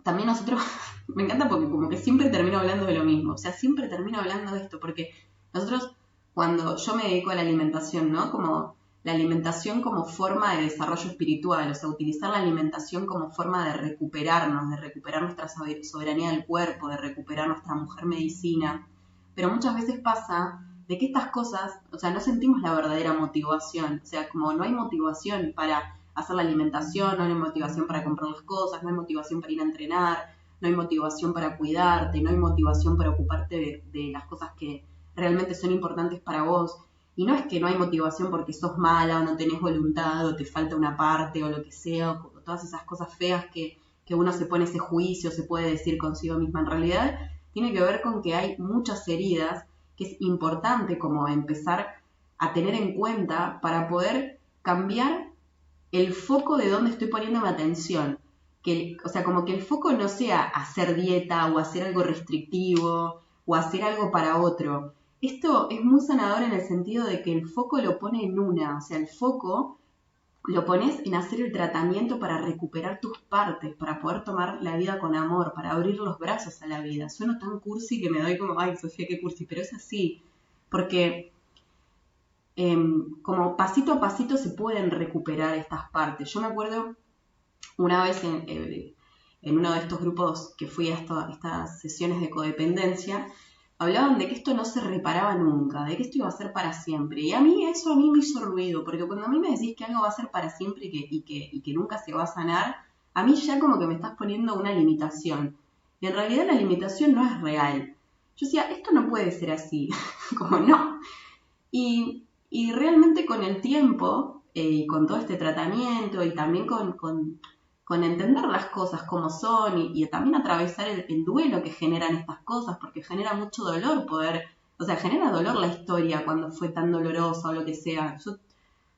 también nosotros, me encanta porque como que siempre termino hablando de lo mismo, o sea, siempre termino hablando de esto, porque nosotros, cuando yo me dedico a la alimentación, ¿no? Como la alimentación como forma de desarrollo espiritual, o sea, utilizar la alimentación como forma de recuperarnos, de recuperar nuestra soberanía del cuerpo, de recuperar nuestra mujer medicina. Pero muchas veces pasa de que estas cosas, o sea, no sentimos la verdadera motivación, o sea, como no hay motivación para hacer la alimentación, no hay motivación para comprar las cosas, no hay motivación para ir a entrenar, no hay motivación para cuidarte, no hay motivación para ocuparte de las cosas que realmente son importantes para vos. Y no es que no hay motivación porque sos mala o no tenés voluntad o te falta una parte o lo que sea, o todas esas cosas feas que uno se pone ese juicio, se puede decir consigo misma. En realidad tiene que ver con que hay muchas heridas que es importante como empezar a tener en cuenta para poder cambiar el foco de dónde estoy poniendo mi atención. O sea, como que el foco no sea hacer dieta o hacer algo restrictivo o hacer algo para otro. Esto es muy sanador en el sentido de que el foco lo pone en una, o sea, el foco lo pones en hacer el tratamiento para recuperar tus partes, para poder tomar la vida con amor, para abrir los brazos a la vida. Sueno tan cursi que me doy como, ay, Sofía, qué cursi, pero es así, porque como pasito a pasito se pueden recuperar estas partes. Yo me acuerdo una vez en uno de estos grupos que fui a estas sesiones de codependencia, hablaban de que esto no se reparaba nunca, de que esto iba a ser para siempre. Y a mí me hizo ruido, porque cuando a mí me decís que algo va a ser para siempre y que nunca se va a sanar, a mí ya como que me estás poniendo una limitación. Y en realidad la limitación no es real. Yo decía, esto no puede ser así, como no. Y realmente con el tiempo y con todo este tratamiento y también con entender las cosas como son y también atravesar el duelo que generan estas cosas, porque genera mucho dolor o sea, genera dolor la historia cuando fue tan dolorosa o lo que sea.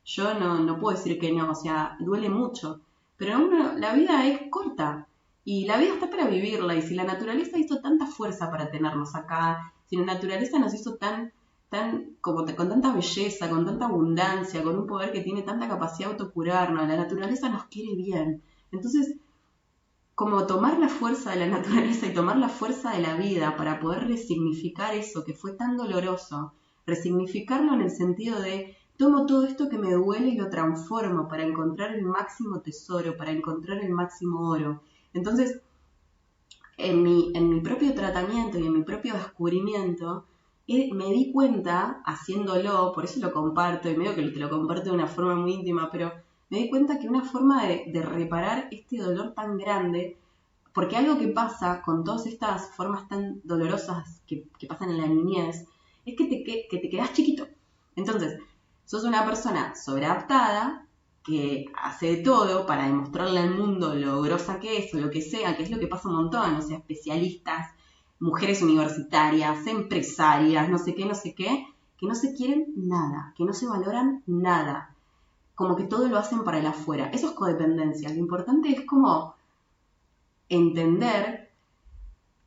Yo no puedo decir que no, o sea, duele mucho, pero la vida es corta y la vida está para vivirla y si la naturaleza hizo tanta fuerza para tenernos acá, si la naturaleza nos hizo con tanta belleza, con tanta abundancia, con un poder que tiene tanta capacidad de autocurarnos, la naturaleza nos quiere bien. Entonces, como tomar la fuerza de la naturaleza y tomar la fuerza de la vida para poder resignificar eso que fue tan doloroso, resignificarlo en el sentido de tomo todo esto que me duele y lo transformo para encontrar el máximo tesoro, para encontrar el máximo oro. Entonces, en mi propio tratamiento y en mi propio descubrimiento, me di cuenta, haciéndolo, por eso lo comparto, y medio que te lo comparto de una forma muy íntima, pero me di cuenta que una forma de reparar este dolor tan grande, porque algo que pasa con todas estas formas tan dolorosas que pasan en la niñez, es que te quedas chiquito. Entonces, sos una persona sobreadaptada, que hace de todo para demostrarle al mundo lo grosa que es o lo que sea, que es lo que pasa un montón, o sea, especialistas, mujeres universitarias, empresarias, no sé qué, que no se quieren nada, que no se valoran nada, como que todo lo hacen para el afuera. Eso es codependencia. Lo importante es como entender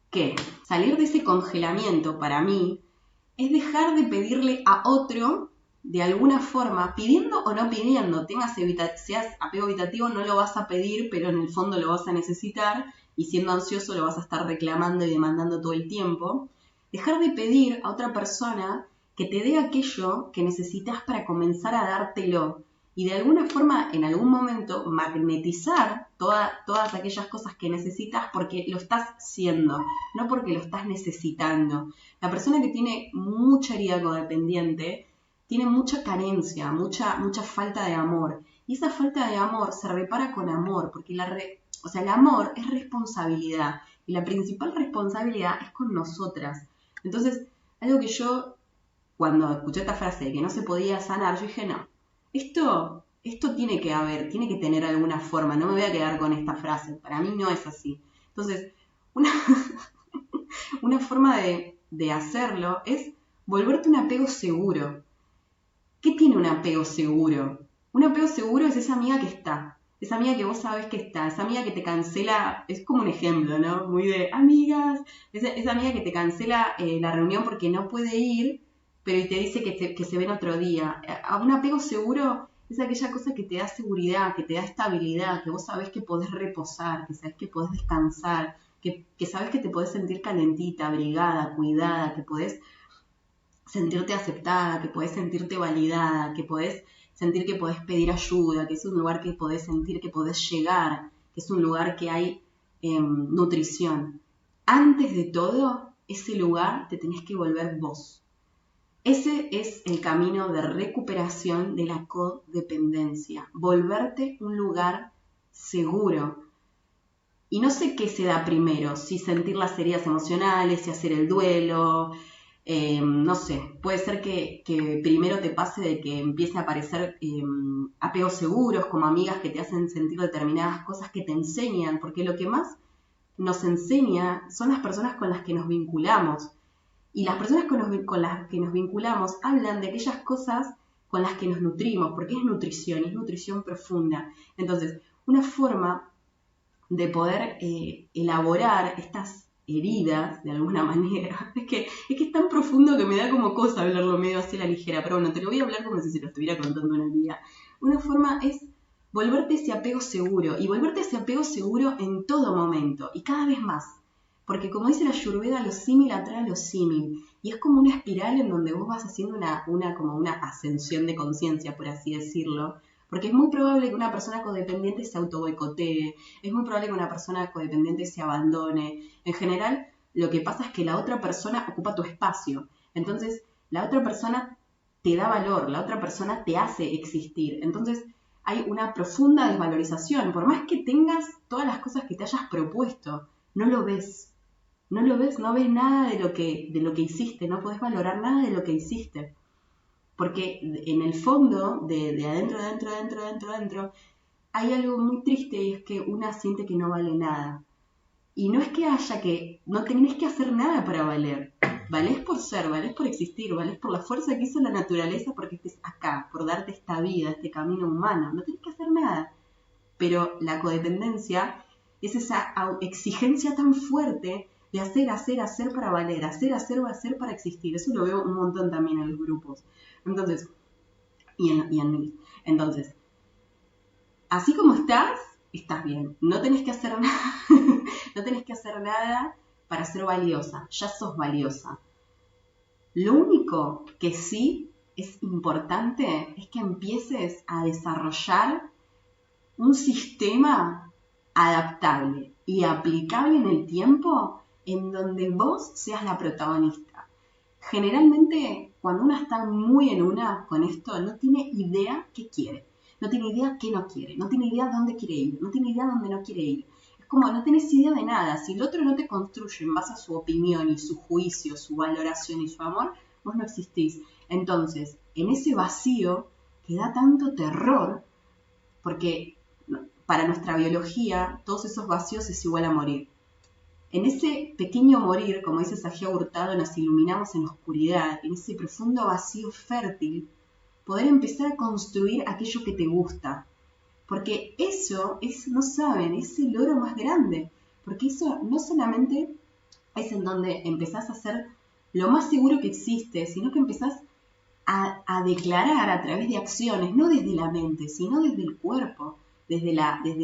que salir de ese congelamiento para mí es dejar de pedirle a otro de alguna forma, pidiendo o no pidiendo, seas apego evitativo, no lo vas a pedir, pero en el fondo lo vas a necesitar, y siendo ansioso lo vas a estar reclamando y demandando todo el tiempo. Dejar de pedir a otra persona que te dé aquello que necesitas para comenzar a dártelo, y de alguna forma, en algún momento, magnetizar todas aquellas cosas que necesitas porque lo estás siendo, no porque lo estás necesitando. La persona que tiene mucha herida codependiente tiene mucha carencia, mucha falta de amor. Y esa falta de amor se repara con amor, porque el amor es responsabilidad. Y la principal responsabilidad es con nosotras. Entonces, algo que yo, cuando escuché esta frase de que no se podía sanar, yo dije, no, esto tiene que tener alguna forma, no me voy a quedar con esta frase, para mí no es así. Entonces, una forma de hacerlo es volverte un apego seguro. ¿Qué tiene un apego seguro? Un apego seguro es esa amiga que está, esa amiga que vos sabés que está, esa amiga que te cancela, es como un ejemplo, ¿no? Muy de amigas, esa amiga que te cancela la reunión porque no puede ir, pero y te dice que se ven otro día. A un apego seguro es aquella cosa que te da seguridad, que te da estabilidad, que vos sabés que podés reposar, que sabés que podés descansar, que sabés que te podés sentir calentita, abrigada, cuidada, que podés sentirte aceptada, que podés sentirte validada, que podés sentir que podés pedir ayuda, que es un lugar que podés sentir que podés llegar, que es un lugar que hay nutrición. Antes de todo, ese lugar te tenés que volver vos. Ese es el camino de recuperación de la codependencia. Volverte un lugar seguro. Y no sé qué se da primero, si sentir las heridas emocionales, si hacer el duelo, no sé, puede ser que primero te pase de que empiece a aparecer apegos seguros, como amigas que te hacen sentir determinadas cosas, que te enseñan, porque lo que más nos enseña son las personas con las que nos vinculamos. Y las personas con las que nos vinculamos hablan de aquellas cosas con las que nos nutrimos, porque es nutrición profunda. Entonces, una forma de poder elaborar estas heridas de alguna manera, es que es tan profundo que me da como cosa hablarlo medio así a la ligera, pero bueno, te lo voy a hablar como si se lo estuviera contando una amiga. Una forma es volverte ese apego seguro, y volverte ese apego seguro en todo momento, y cada vez más. Porque como dice la Ayurveda, lo símil atrae a lo símil. Y es como una espiral en donde vos vas haciendo como una ascensión de conciencia, por así decirlo. Porque es muy probable que una persona codependiente se autoboicotee. Es muy probable que una persona codependiente se abandone. En general, lo que pasa es que la otra persona ocupa tu espacio. Entonces, la otra persona te da valor, la otra persona te hace existir. Entonces, hay una profunda desvalorización. Por más que tengas todas las cosas que te hayas propuesto, no lo ves. No lo ves, no ves nada de lo que hiciste, no podés valorar nada de lo que hiciste. Porque en el fondo, de adentro, hay algo muy triste, y es que una siente que no vale nada. Y no es que no tenés que hacer nada para valer. Valés por ser, valés por existir, valés por la fuerza que hizo la naturaleza porque estés acá, por darte esta vida, este camino humano. No tenés que hacer nada. Pero la codependencia es esa exigencia tan fuerte de hacer para valer, hacer para existir. Eso lo veo un montón también en los grupos. Entonces, y en mí. Entonces, así como estás bien. No tenés que hacer nada, no tenés que hacer nada para ser valiosa. Ya sos valiosa. Lo único que sí es importante es que empieces a desarrollar un sistema adaptable. y aplicable en el tiempo en donde vos seas la protagonista. Generalmente, cuando uno está muy en una con esto, no tiene idea qué quiere, no tiene idea qué no quiere, no tiene idea dónde quiere ir, no tiene idea dónde no quiere ir. Es como no tenés idea de nada. Si el otro no te construye en base a su opinión y su juicio, su valoración y su amor, vos no existís. Entonces, en ese vacío que da tanto terror, porque para nuestra biología, todos esos vacíos es igual a morir. En ese pequeño morir, como dice Sajea Hurtado, nos iluminamos en la oscuridad, en ese profundo vacío fértil, poder empezar a construir aquello que te gusta. Porque eso es, no saben, es el oro más grande. Porque eso no solamente es en donde empezás a ser lo más seguro que existe, sino que empezás a declarar a través de acciones, no desde la mente, sino desde el cuerpo, desde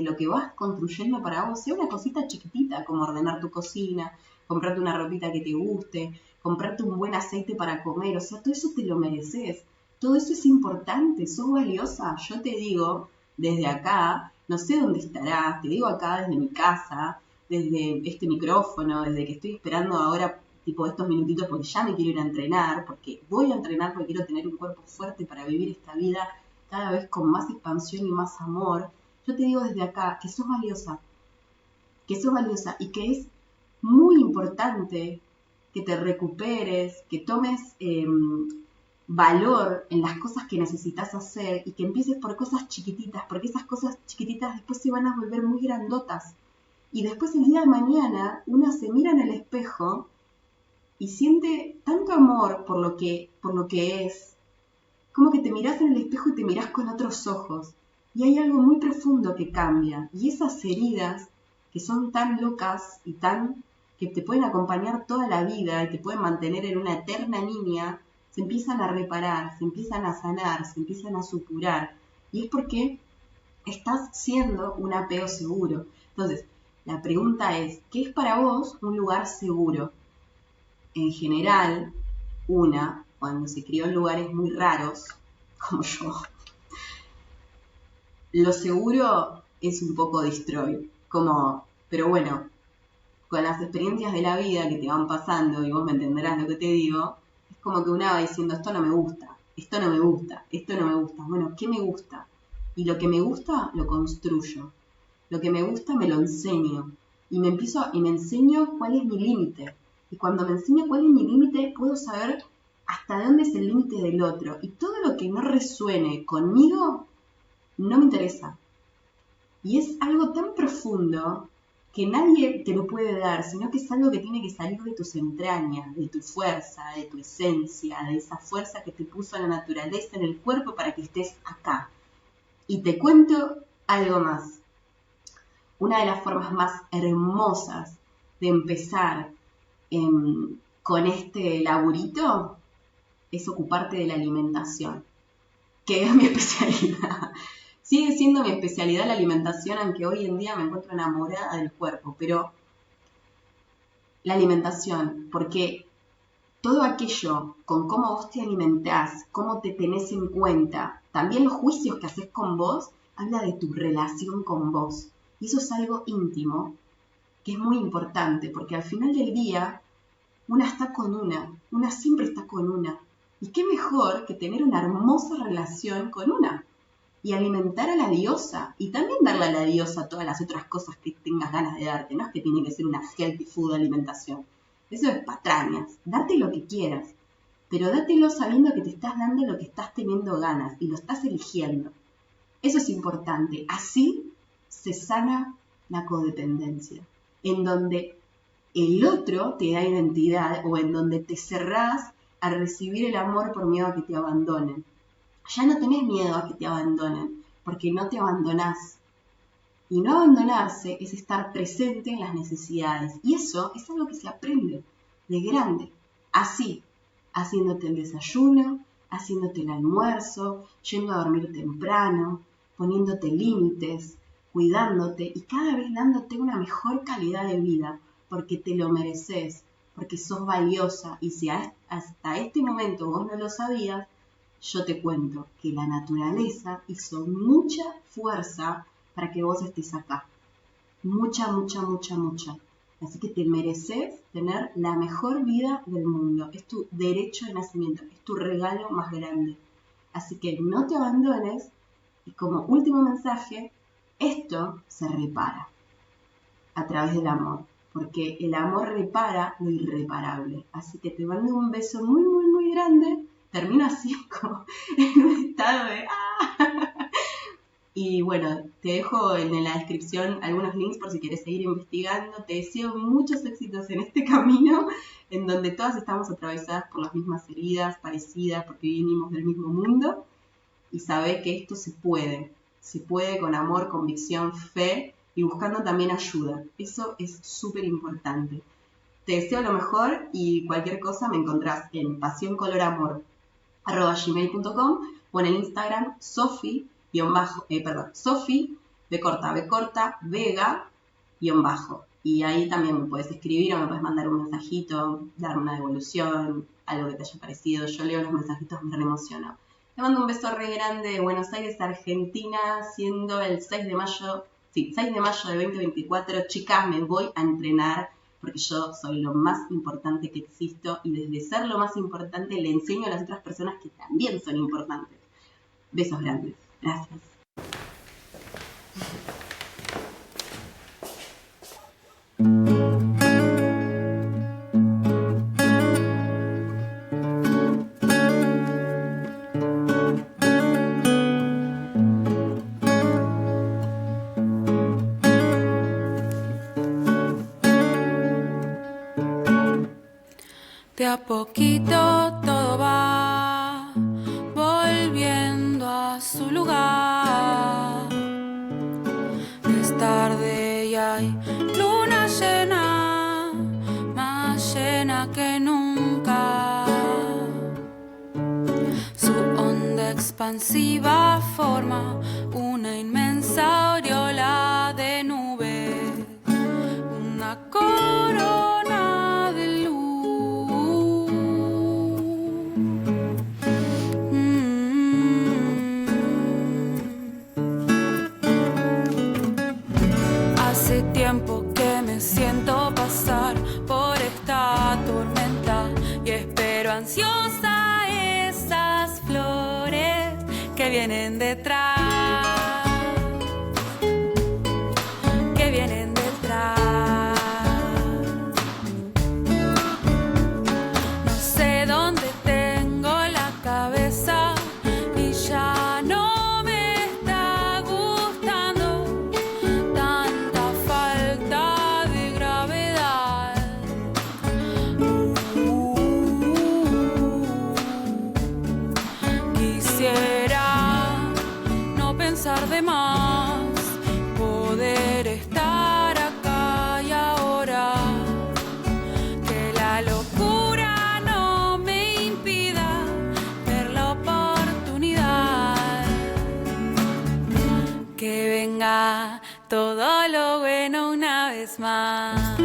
lo que vas construyendo para vos, sea una cosita chiquitita, como ordenar tu cocina, comprarte una ropita que te guste, comprarte un buen aceite para comer, o sea, todo eso te lo mereces, todo eso es importante, sos valiosa. Yo te digo, desde acá, no sé dónde estarás, te digo acá desde mi casa, desde este micrófono, desde que estoy esperando ahora tipo estos minutitos porque ya me quiero ir a entrenar, porque voy a entrenar porque quiero tener un cuerpo fuerte para vivir esta vida cada vez con más expansión y más amor. Yo te digo desde acá que sos valiosa y que es muy importante que te recuperes, que tomes valor en las cosas que necesitas hacer y que empieces por cosas chiquititas, porque esas cosas chiquititas después se van a volver muy grandotas. Y después el día de mañana una se mira en el espejo y siente tanto amor por lo que es, como que te mirás en el espejo y te mirás con otros ojos. Y hay algo muy profundo que cambia. Y esas heridas que son tan locas y que te pueden acompañar toda la vida y te pueden mantener en una eterna niña, se empiezan a reparar, se empiezan a sanar, se empiezan a suturar. Y es porque estás siendo un apego seguro. Entonces, la pregunta es, ¿qué es para vos un lugar seguro? En general, cuando se crió en lugares muy raros, como yo, lo seguro es un poco destroy. Pero bueno, con las experiencias de la vida que te van pasando, y vos me entenderás lo que te digo, es como que una va diciendo, esto no me gusta, esto no me gusta, esto no me gusta. Bueno, ¿qué me gusta? Y lo que me gusta, lo construyo. Lo que me gusta, me lo enseño. Y me enseño cuál es mi límite. Y cuando me enseño cuál es mi límite, puedo saber hasta dónde es el límite del otro. Y todo lo que no resuene conmigo, no me interesa. Y es algo tan profundo que nadie te lo puede dar, sino que es algo que tiene que salir de tus entrañas, de tu fuerza, de tu esencia, de esa fuerza que te puso la naturaleza en el cuerpo para que estés acá. Y te cuento algo más. Una de las formas más hermosas de empezar con este laburito es ocuparte de la alimentación, que es mi especialidad. Sigue siendo mi especialidad la alimentación, aunque hoy en día me encuentro enamorada del cuerpo, pero la alimentación, porque todo aquello con cómo vos te alimentás, cómo te tenés en cuenta, también los juicios que haces con vos, habla de tu relación con vos. Y eso es algo íntimo, que es muy importante, porque al final del día, una siempre está con una. Y qué mejor que tener una hermosa relación con una. Y alimentar a la diosa, y también darle a la diosa todas las otras cosas que tengas ganas de darte. No es que tiene que ser una healthy food alimentación. Eso es patrañas. Date lo que quieras, pero dátelo sabiendo que te estás dando lo que estás teniendo ganas y lo estás eligiendo. Eso es importante. Así se sana la codependencia, en donde el otro te da identidad o en donde te cerrás a recibir el amor por miedo a que te abandonen. Ya no tenés miedo a que te abandonen, porque no te abandonás. Y no abandonarse es estar presente en las necesidades. Y eso es algo que se aprende de grande. Así, haciéndote el desayuno, haciéndote el almuerzo, yendo a dormir temprano, poniéndote límites, cuidándote y cada vez dándote una mejor calidad de vida, porque te lo mereces, porque sos valiosa. Y si hasta este momento vos no lo sabías, yo te cuento que la naturaleza hizo mucha fuerza para que vos estés acá. mucha, mucha, mucha, mucha. Así que te mereces tener la mejor vida del mundo. Es tu derecho de nacimiento, es tu regalo más grande. Así que no te abandones y como último mensaje, esto se repara a través del amor, porque el amor repara lo irreparable. Así que te mando un beso muy, muy, muy grande. Termino así como en un estado de Y bueno, te dejo en la descripción algunos links por si quieres seguir investigando. Te deseo muchos éxitos en este camino, en donde todas estamos atravesadas por las mismas heridas, parecidas, porque vinimos del mismo mundo. Y sabé que esto se puede con amor, convicción, fe y buscando también ayuda. Eso es súper importante. Te deseo lo mejor y cualquier cosa me encontrás en pasioncoloramor@gmail.com o en el Instagram Sofi, Vega, y ahí también me puedes escribir o me puedes mandar un mensajito, darme una devolución, algo que te haya parecido. Yo leo los mensajitos, me reemociono. Te mando un beso re grande de Buenos Aires, Argentina, siendo el 6 de mayo de 2024. Chicas, me voy a entrenar porque yo soy lo más importante que existo y desde ser lo más importante le enseño a las otras personas que también son importantes. Besos grandes. Gracias. De a poquito todo va volviendo a su lugar. Es tarde y hay luna llena, más llena que nunca. Su onda expansiva forma una inmensa aureola de nubes, una corona de luz. Hace tiempo que me siento pasar por esta tormenta y espero ansiosa esas flores que vienen detrás, que vienen detrás. No sé dónde tengo la cabeza y ya no me está gustando tanta falta de gravedad. Quisiera no pensar de más, poder estar acá y ahora, que la locura no me impida ver la oportunidad, que venga todo lo bueno una vez más.